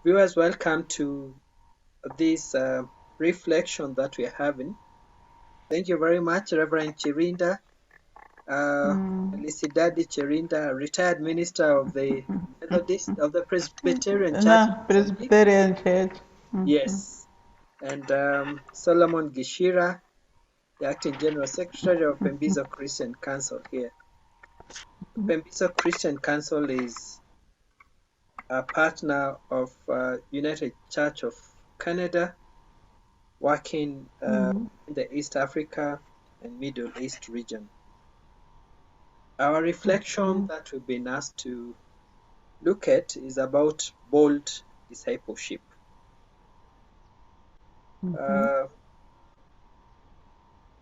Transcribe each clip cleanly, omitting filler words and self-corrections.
Viewers, welcome to this reflection that we are having. Thank you very much, Reverend Chirinda, Felicidade Chirinda, retired minister of the Methodist of the Presbyterian Church in No, Mozambique. Presbyterian Church. Yes, and Solomon Gishira, the acting general secretary of Pembizo Christian Council here. Pembizo Christian Council is a partner of United Church of Canada, working in the East Africa and Middle East region. Our reflection that we've been asked to look at is about bold discipleship.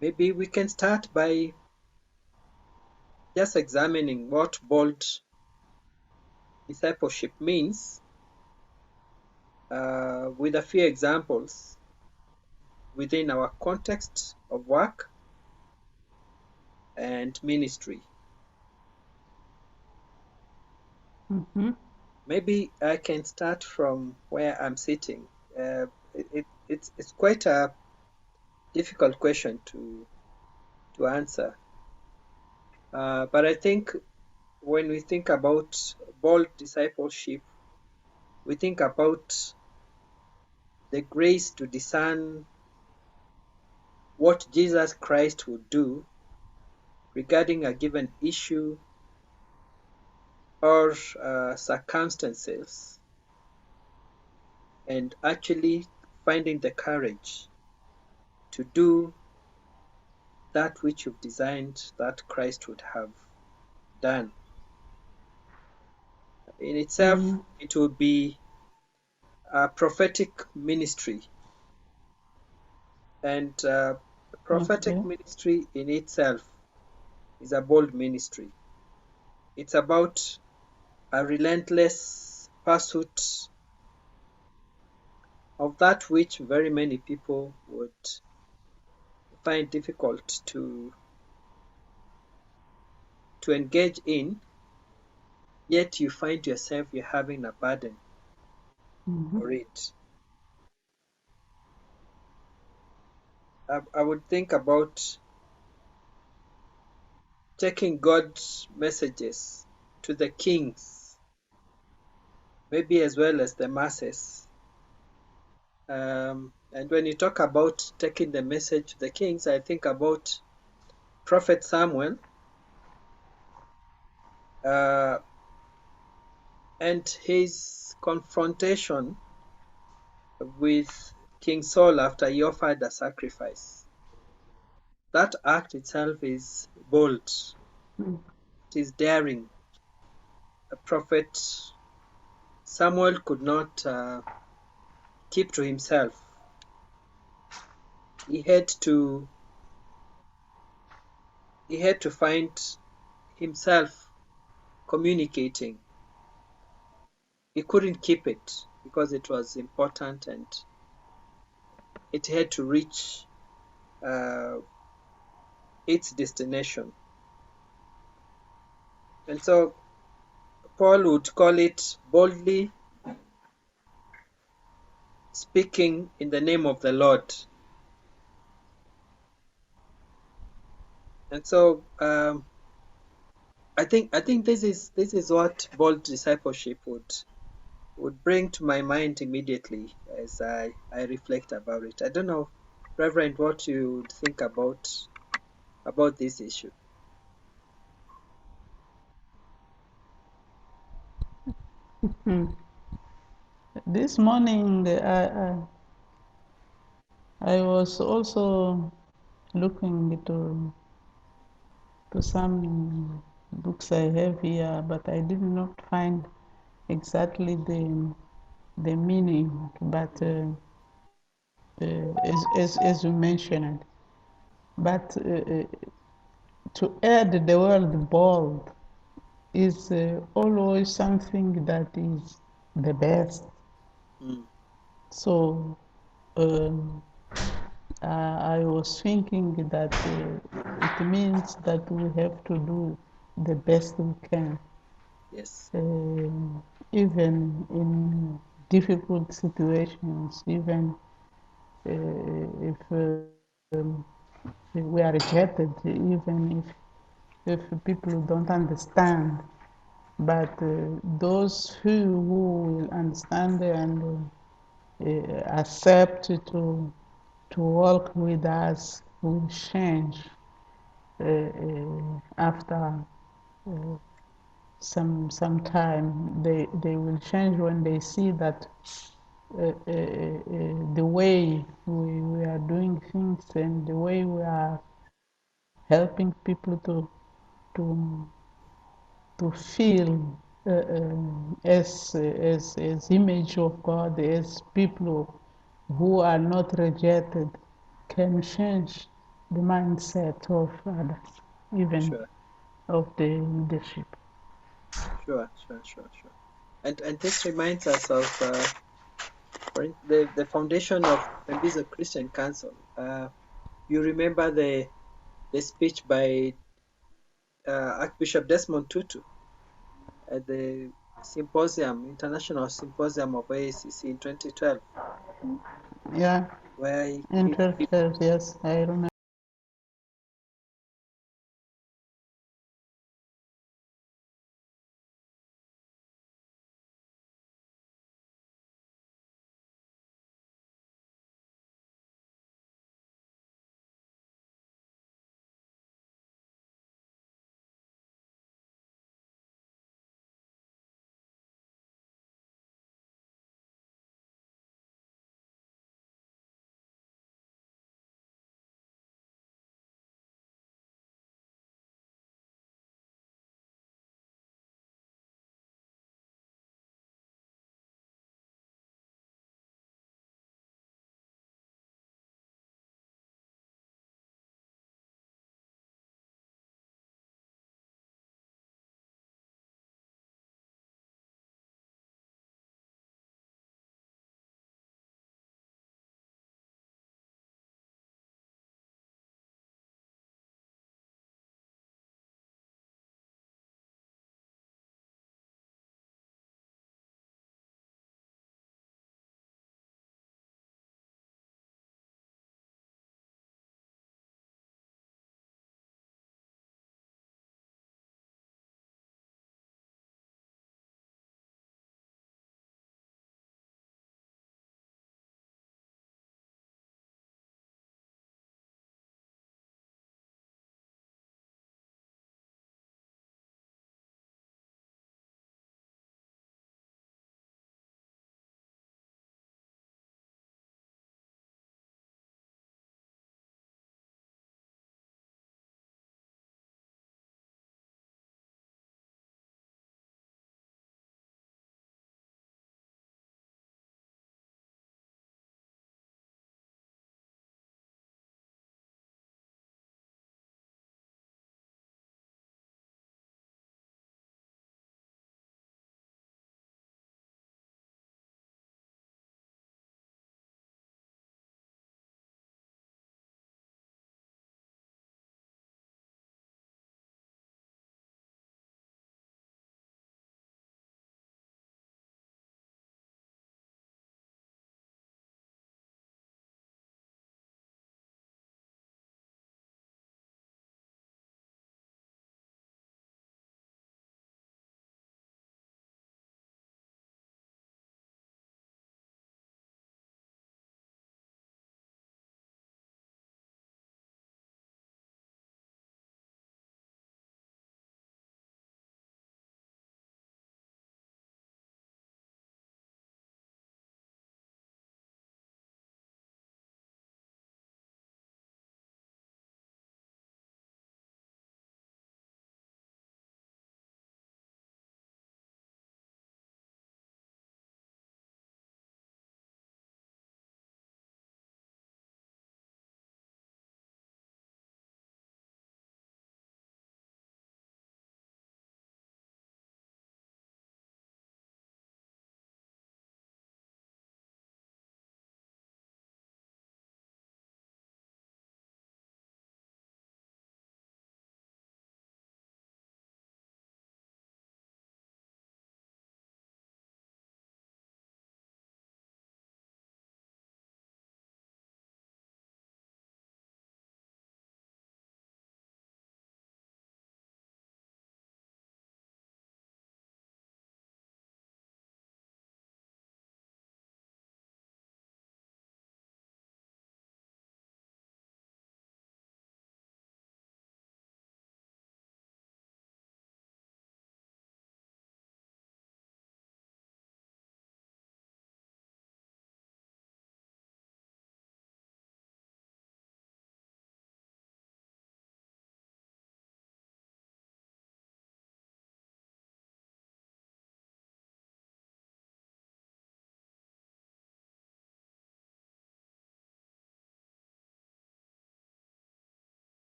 Maybe we can start by just examining what bold discipleship means with a few examples within our context of work and ministry. Maybe I can start from where I'm sitting. It's quite a difficult question to answer. But I think when we think about bold discipleship, we think about the grace to discern what Jesus Christ would do regarding a given issue or circumstances, and actually finding the courage to do that which you've designed that Christ would have done. In itself, it will be a prophetic ministry, and prophetic ministry in itself is a bold ministry. It's about a relentless pursuit of that which very many people would find difficult to engage in, yet you find yourself you're having a burden for it. I would think about taking God's messages to the kings, maybe as well as the masses. And when you talk about taking the message to the kings, I think about Prophet Samuel and his confrontation with King Saul after he offered a sacrifice. That act itself is bold. It is daring. Prophet Samuel could not keep to himself. He had to find himself communicating. He couldn't keep it because it was important and it had to reach its destination. And so Paul would call it boldly speaking in the name of the Lord. And so I think this is what bold discipleship would bring to my mind immediately as I reflect about it. I don't know, Reverend, what you would think about this issue. This morning, I was also looking to some books I have here, but I did not find exactly the meaning. But as you mentioned, but to add the word bold is always something that is the best. So I was thinking that it means that we have to do the best we can. Yes. Even in difficult situations, even if we are rejected, even if people don't understand. But those who will understand and accept to work with us will change after some time. They will change when they see that the way we are doing things and the way we are helping people to to feel as image of God, as people who are not rejected, can change the mindset of others, even Sure, of the leadership. sure. And this reminds us of the foundation of Pembizo Christian Council. You remember the speech by Archbishop Desmond Tutu at the International Symposium of AACC in 2012, Yeah, where interest, yes, I remember.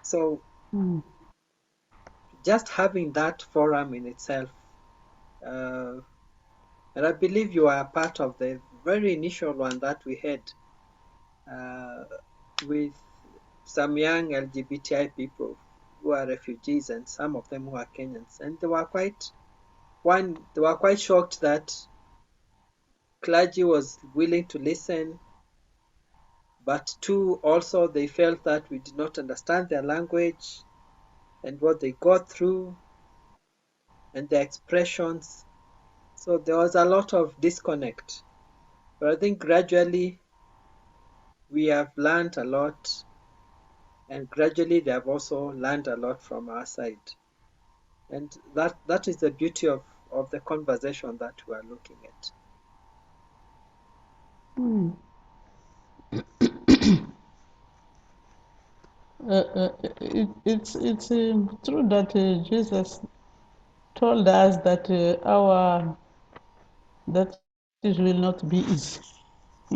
So Mm. just having that forum in itself, uh, and I believe you are a part of the very initial one that we had uh, with some young LGBTI people who are refugees and some of them who are Kenyans, and they were quite shocked that clergy was willing to listen, but two, also they felt that we did not understand their language and what they go through and their expressions. So there was a lot of disconnect. But I think gradually we have learned a lot, and gradually they have also learned a lot from our side. And that is the beauty of the conversation that we are looking at. Mm. It's true that Jesus told us that our that it will not be easy,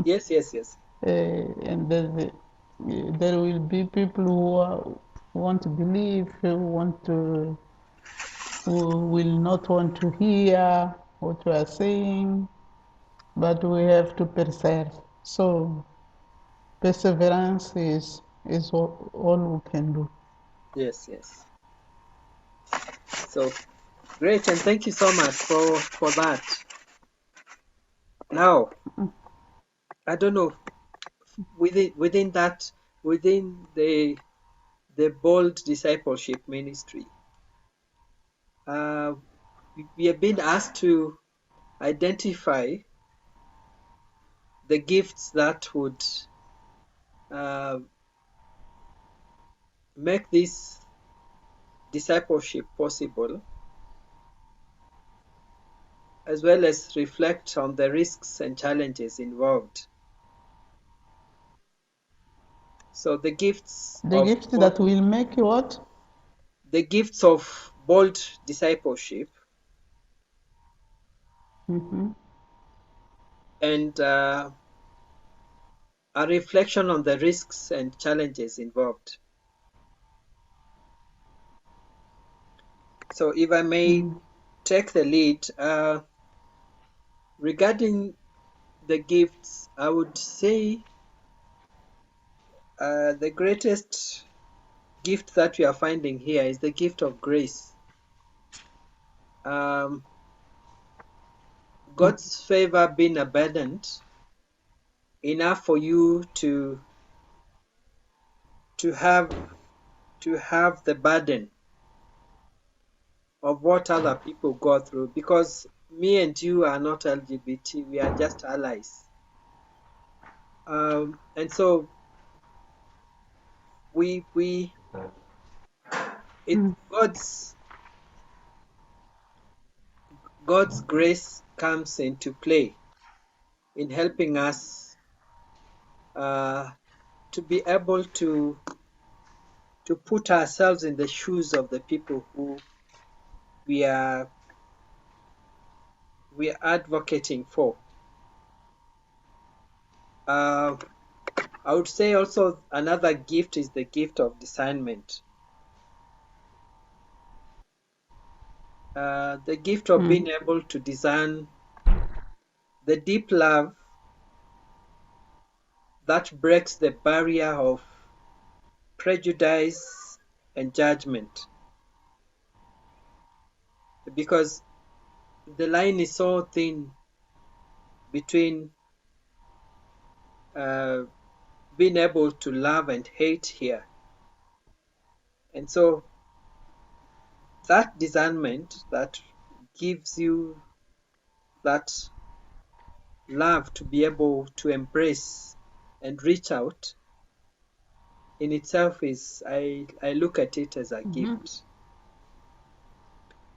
Yes, yes, yes. and there will be people who want to believe, who will not want to hear what we are saying, but we have to persevere. So perseverance is all we can do. Yes, yes. So great, and thank you so much for that. Now, I don't know, within that, within the bold discipleship ministry, uh, we have been asked to identify the gifts that would uh, make this discipleship possible, as well as reflect on the risks and challenges involved. So the gifts The of gift that will make you what? bold discipleship Mm-hmm. and a reflection on the risks and challenges involved. So if I may Mm. take the lead, regarding the gifts, I would say the greatest gift that we are finding here is the gift of grace. Um, God's favor being abundant enough for you to have to have the burden of what other people go through, because me and you are not LGBT, we are just allies. And so we it Mm. God's grace comes into play in helping us uh, to be able to put ourselves in the shoes of the people who we are we are advocating for. Uh, I would say also another gift is the gift of discernment. The gift of Mm. being able to discern the deep love that breaks the barrier of prejudice and judgment. Because the line is so thin between uh, being able to love and hate here. And so that discernment that gives you that love to be able to embrace and reach out in itself is, I look at it as a Mm-hmm. gift.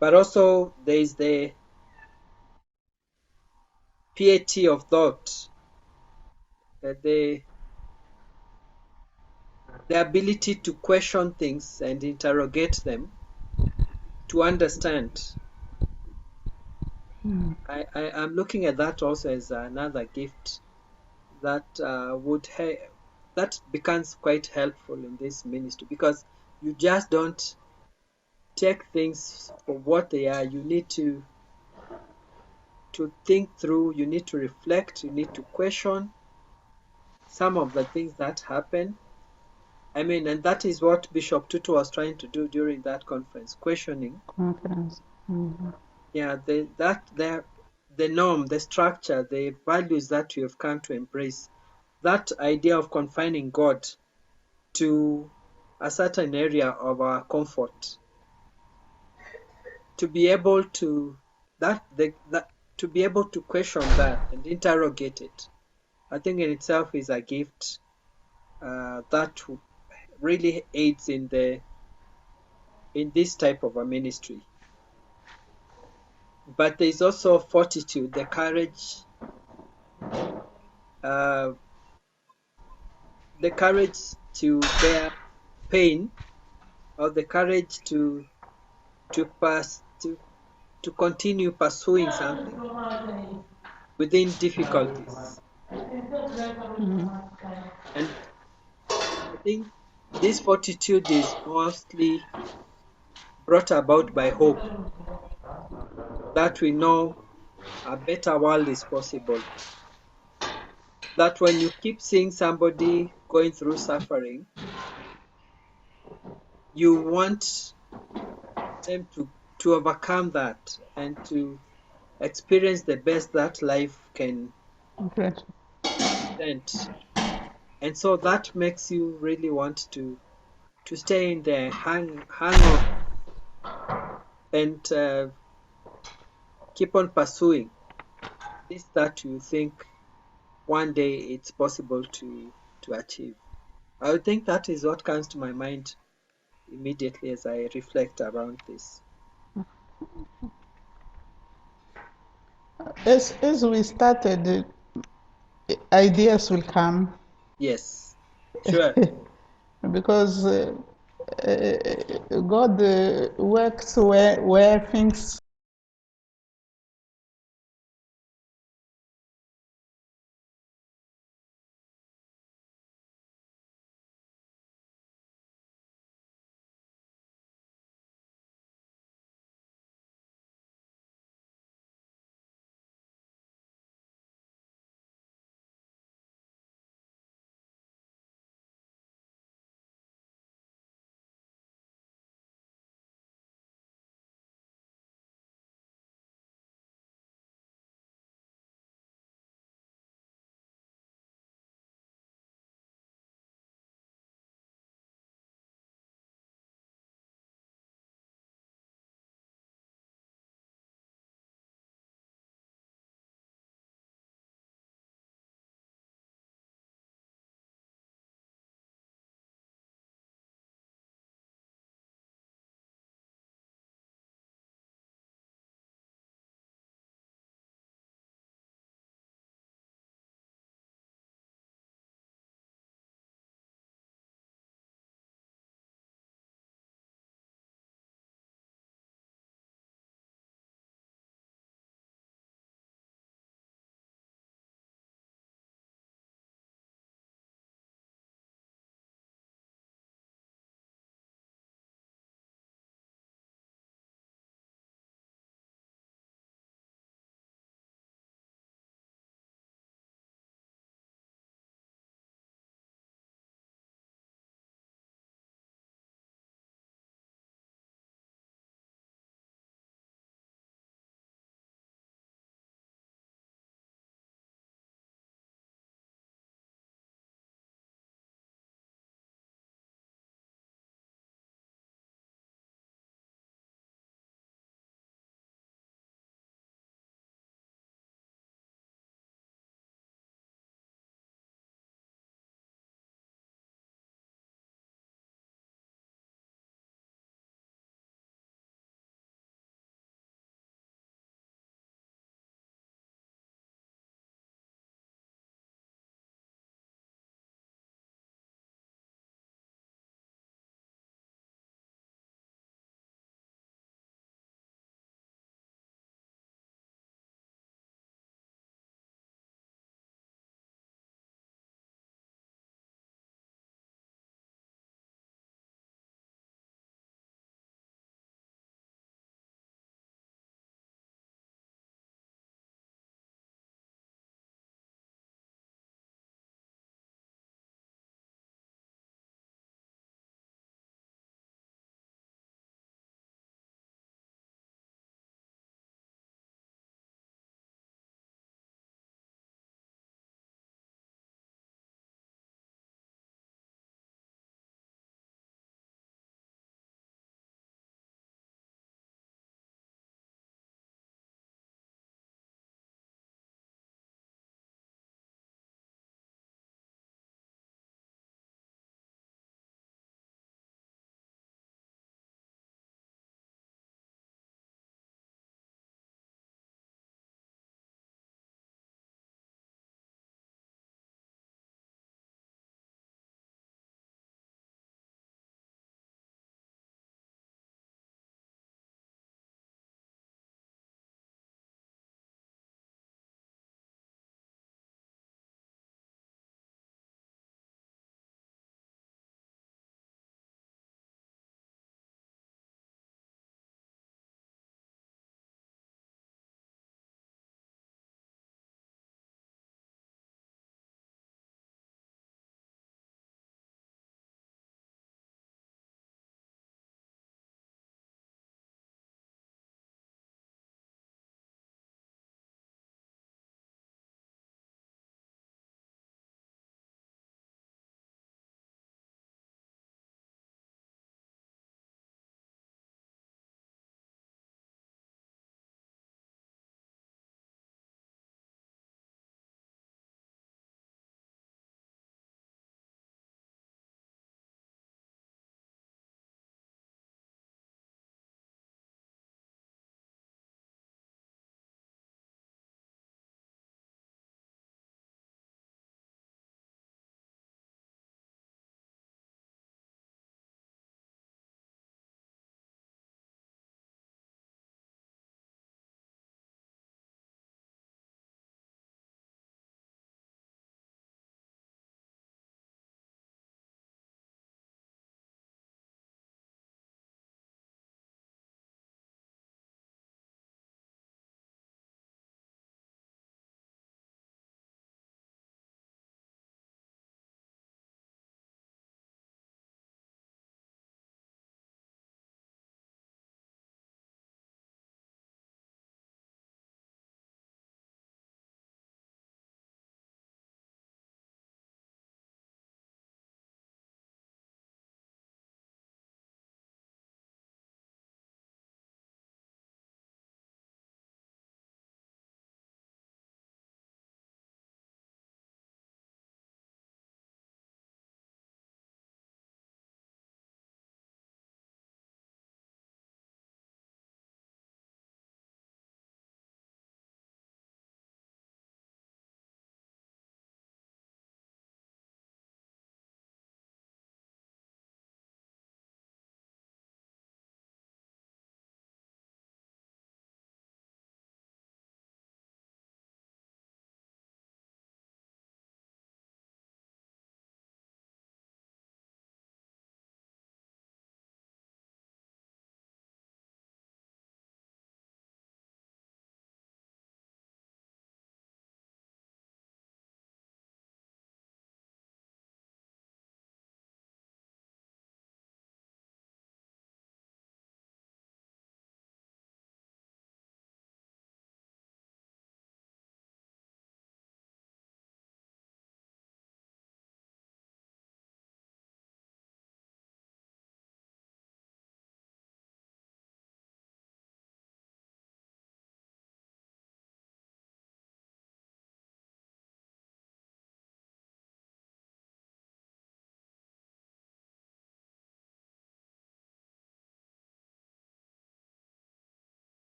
But also there is the piety of thought, the ability to question things and interrogate them to understand. Mm. I'm looking at that also as another gift that that becomes quite helpful in this ministry, because You just don't take things for what they are. You need to think through, you need to reflect, you need to question some of the things that happen. I mean, and that is what Bishop Tutu was trying to do during that conference, questioning. Conference. Yeah, the norm, the structure, the values that we have come to embrace. That idea of confining God to a certain area of our comfort, to be able to that to be able to question that and interrogate it, I think in itself is a gift that really aids in this type of a ministry. But there is also fortitude, uh, the courage to bear pain, or the courage to pass to continue pursuing something within difficulties. And I think this fortitude is mostly brought about by hope that we know a better world is possible. That when you keep seeing somebody going through suffering, you want them to overcome that and to experience the best that life can Great. present. And so that makes you really want to stay in there, hang on, and keep on pursuing this that you think one day it's possible to achieve. I would think that is what comes to my mind immediately as I reflect around this. As we started, ideas will come Yes, sure. because God works where things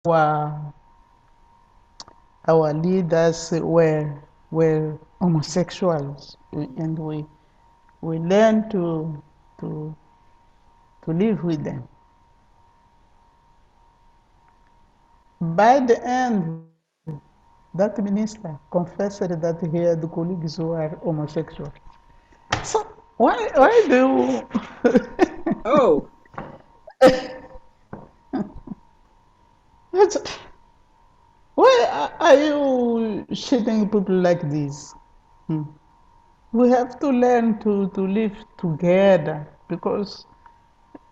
our our leaders were homosexuals, and we learned to to live with them. By the end, that minister confessed that he had colleagues who are homosexual. So why do Oh, why are you treating people like this? Hmm. We have to learn to live together because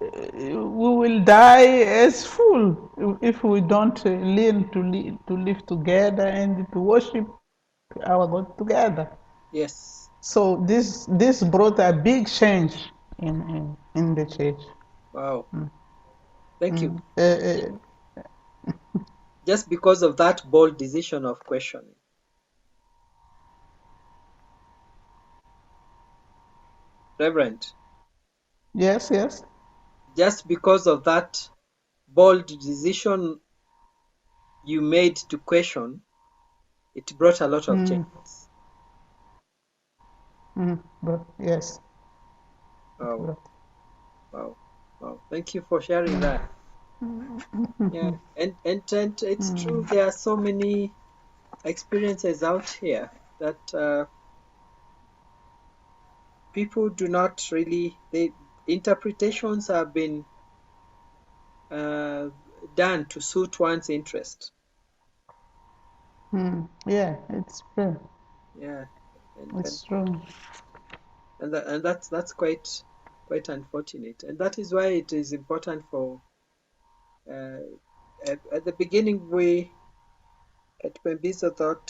we will die as fool if we don't learn to live together and to worship our God together. yes. So this brought a big change in the church. Wow. Thank you. Mm. Just because of that bold decision of questioning. Reverend, Yes, yes. just because of that bold decision you made to question, it brought a lot of Mm, changes. but yes, Wow, but, wow, wow. Thank you for sharing that. Yeah, and it's true. There are so many experiences out here that people do not really. They interpretations have been uh, done to suit one's interest. yeah, it's true. Yeah, and and It's true. and that's quite unfortunate. And that is why it is important for uh, at the beginning we at Pembizo thought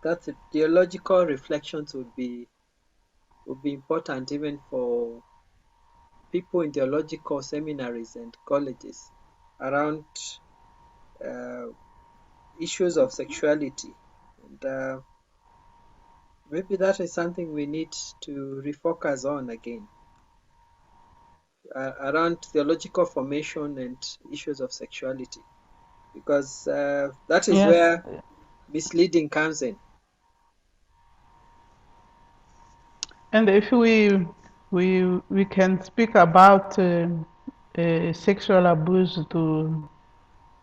that the theological reflections would be important even for people in theological seminaries and colleges around uh, issues of sexuality. And maybe that is something we need to refocus on again around theological formation and issues of sexuality, because that is Yes, where misleading comes in. and if we can speak about sexual abuse to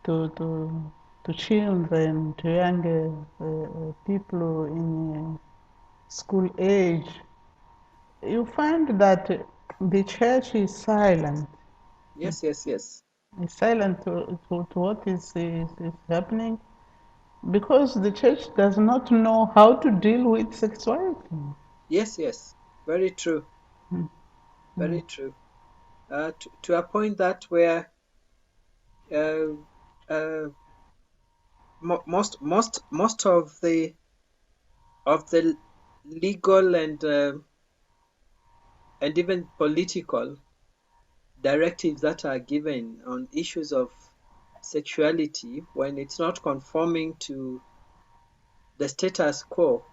to to children, to young people in school age, you find that the church is silent. Yes, yes, yes, Is silent to what is happening because the church does not know how to deal with sexuality. yes, yes. Very true, very true. To a point that where uh, uh, most of the legal and even political directives that are given on issues of sexuality, when it's not conforming to the status quo,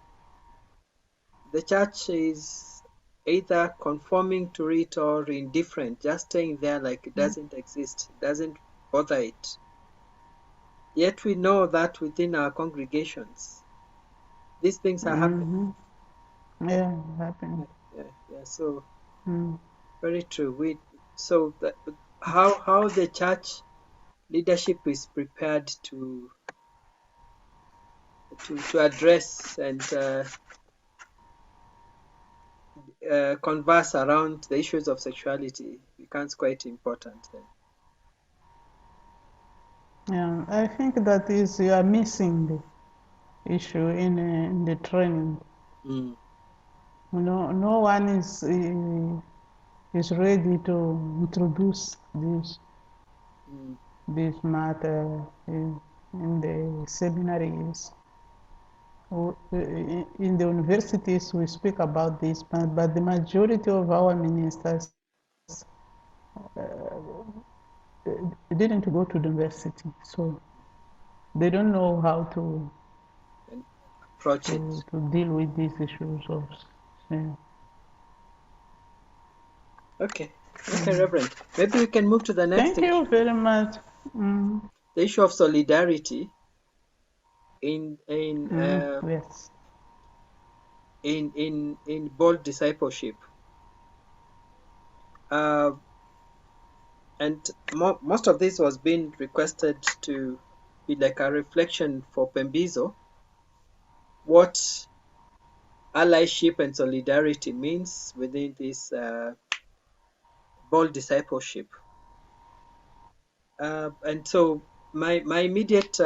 the church is either conforming to it or indifferent, just staying there like it doesn't exist, it doesn't bother it. Yet we know that within our congregations, these things are happening. Mm-hmm. Yeah, happening. Yeah, yeah, yeah. So Mm. very true. How the church leadership is prepared to address and converse around the issues of sexuality becomes quite important then. Yeah, I think that is you are missing the issue in the training. Mm, No one is ready to introduce mm, this matter in the seminaries. In the universities, we speak about this, but the majority of our ministers didn't go to the university, so they don't know how and approach it. to deal with these issues of. Yeah. Okay, okay, Reverend. Maybe we can move to the next Thank you issue. very much. the issue of solidarity in Yes. in bold discipleship. And most of this was being requested to be like a reflection for Pembizo, what allyship and solidarity means within this bold discipleship. And so my immediate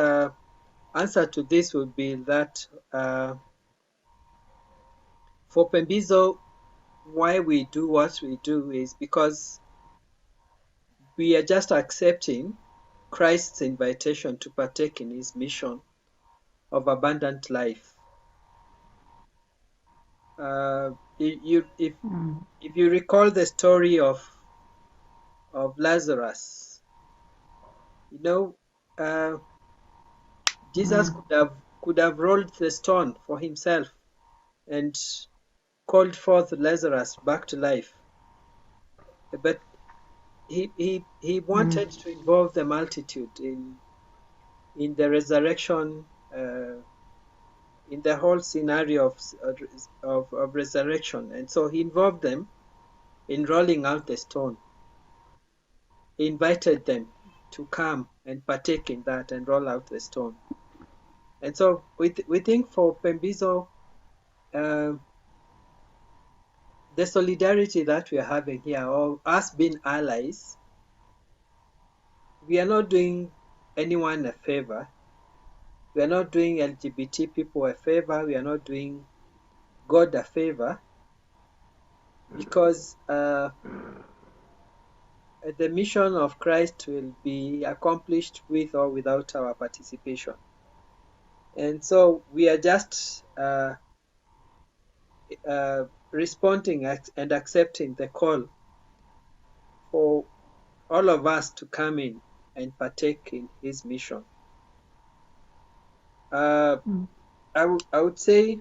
answer to this would be that for Pembizo, why we do what we do is because we are just accepting Christ's invitation to partake in his mission of abundant life. If you recall the story of Lazarus, you know, Jesus could have rolled the stone for himself and called forth Lazarus back to life, but he wanted to involve the multitude in the resurrection, in the whole scenario of resurrection, and so he involved them in rolling out the stone. He invited them to come and partake in that and roll out the stone. And so we think for Pembizo, the solidarity that we are having here, or us being allies, we are not doing anyone a favor. We are not doing LGBT people a favor. We are not doing God a favor, because the mission of Christ will be accomplished with or without our participation. And so we are just responding and accepting the call for all of us to come in and partake in his mission. I would say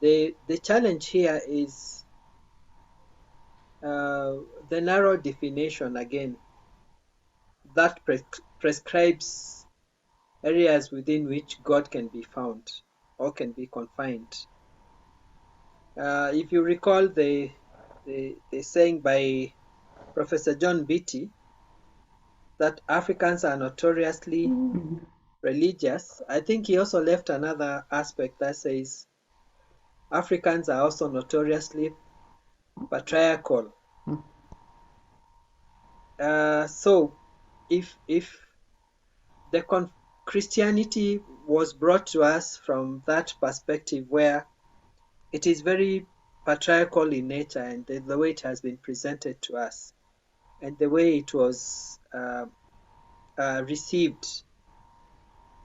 the challenge here is the narrow definition again that prescribes areas within which God can be found or can be confined. If you recall the saying by Professor John Beatty that Africans are notoriously religious, I think he also left another aspect that says Africans are also notoriously patriarchal. So if the Christianity was brought to us from that perspective, where it is very patriarchal in nature, and the way it has been presented to us, and the way it was received,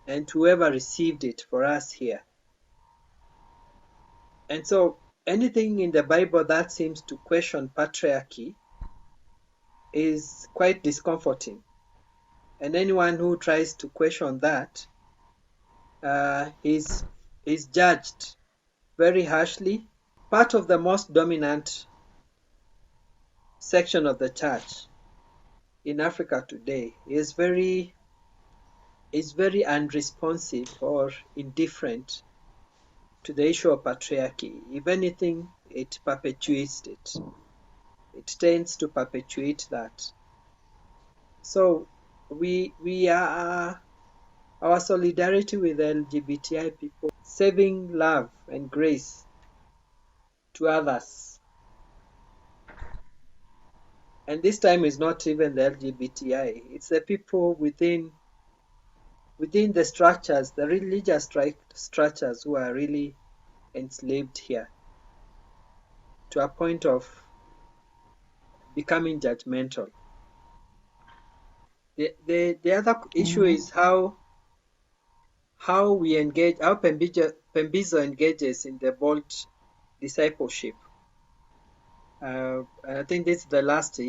and whoever received it for us here. And so anything in the Bible that seems to question patriarchy is quite discomforting. And anyone who tries to question that is judged very harshly. Part of the most dominant section of the church in Africa today is very unresponsive or indifferent to the issue of patriarchy. If anything, it perpetuates it. It tends to perpetuate that. So we are our solidarity with LGBTI people, saving love and grace to others. And this time is not even the LGBTI, it's the people within the structures, the religious structures, who are really enslaved here to a point of becoming judgmental. The other issue is how we engage, how Pembizo engages in the bold discipleship. I think this is the last issue.